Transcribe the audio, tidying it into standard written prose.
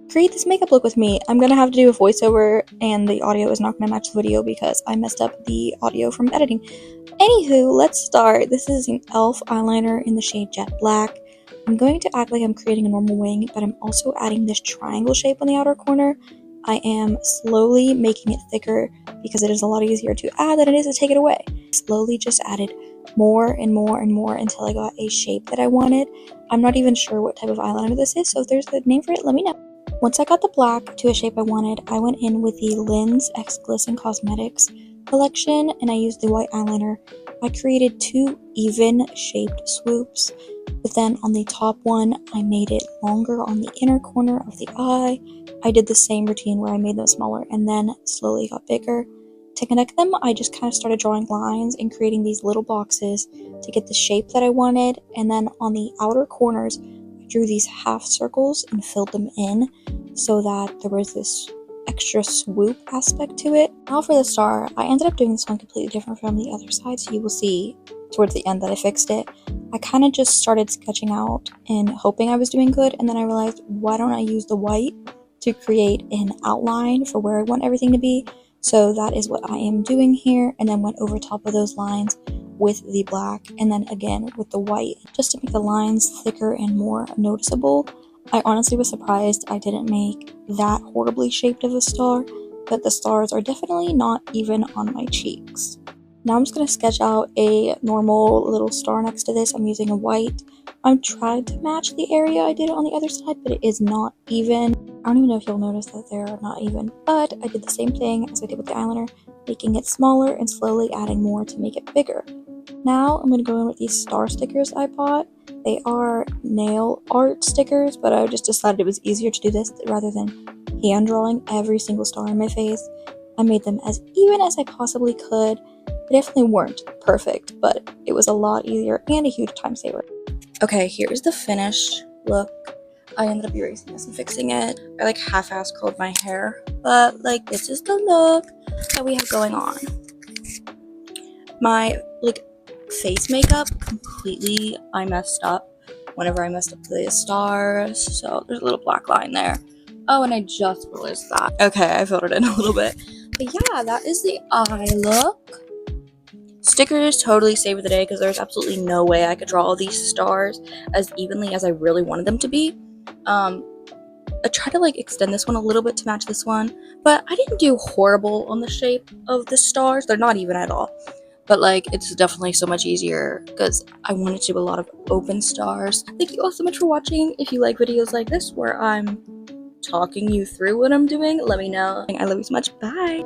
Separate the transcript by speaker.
Speaker 1: create this makeup look with me. I'm gonna have to do a voiceover and the audio is not gonna match the video because I messed up the audio from editing. Anywho, let's start. This is an e.l.f. eyeliner in the shade Jet Black. I'm going to act like I'm creating a normal wing, but I'm also adding this triangle shape on the outer corner. I am slowly making it thicker because it is a lot easier to add than it is to take it away. Slowly just added more and more and more until I got a shape that I wanted. I'm not even sure what type of eyeliner this is, so if there's a name for it, let me know. Once I got the black to a shape I wanted, I went in with the Lens X Glisten Cosmetics collection and I used the white eyeliner. I created 2 even shaped swoops, but then on the top one, I made it longer on the inner corner of the eye. I did the same routine where I made them smaller and then slowly got bigger. To connect them, I just kind of started drawing lines and creating these little boxes to get the shape that I wanted, and then on the outer corners, I drew these half circles and filled them in so that there was this extra swoop aspect to it. Now for the star, I ended up doing this one completely different from the other side, so you will see towards the end that I fixed it. I kind of just started sketching out and hoping I was doing good, and then I realized, why don't I use the white to create an outline for where I want everything to be? So that is what I am doing here, and then went over top of those lines with the black, and then again with the white, just to make the lines thicker and more noticeable. I honestly was surprised I didn't make that horribly shaped of a star, but the stars are definitely not even on my cheeks. Now I'm just going to sketch out a normal little star next to this. I'm using a white. I'm trying to match the area I did on the other side, but it is not even. I don't even know if you'll notice that they're not even, but I did the same thing as I did with the eyeliner, making it smaller and slowly adding more to make it bigger. Now I'm going to go in with these star stickers I bought. They are nail art stickers, but I just decided it was easier to do this rather than hand drawing every single star in my face. I made them as even as I possibly could. They definitely weren't perfect, but it was a lot easier and a huge time saver. Okay, here's the finished look. I ended up erasing this and fixing it. I like half-ass curled my hair, but like this is the look that we have going on. My face makeup completely I messed up whenever I messed up the stars, so there's a little black line there. Oh, and I just realized that. Okay, I filled it in a little bit, but yeah, that is the eye look. Stickers totally saved the day because there's absolutely no way I could draw all these stars as evenly as I really wanted them to be. I tried to extend this one a little bit to match this one, but I didn't do horrible on the shape of the stars. They're not even at all. But it's definitely so much easier because I wanted to do a lot of open stars. Thank you all so much for watching. If you like videos like this where I'm talking you through what I'm doing, let me know. I love you so much. Bye!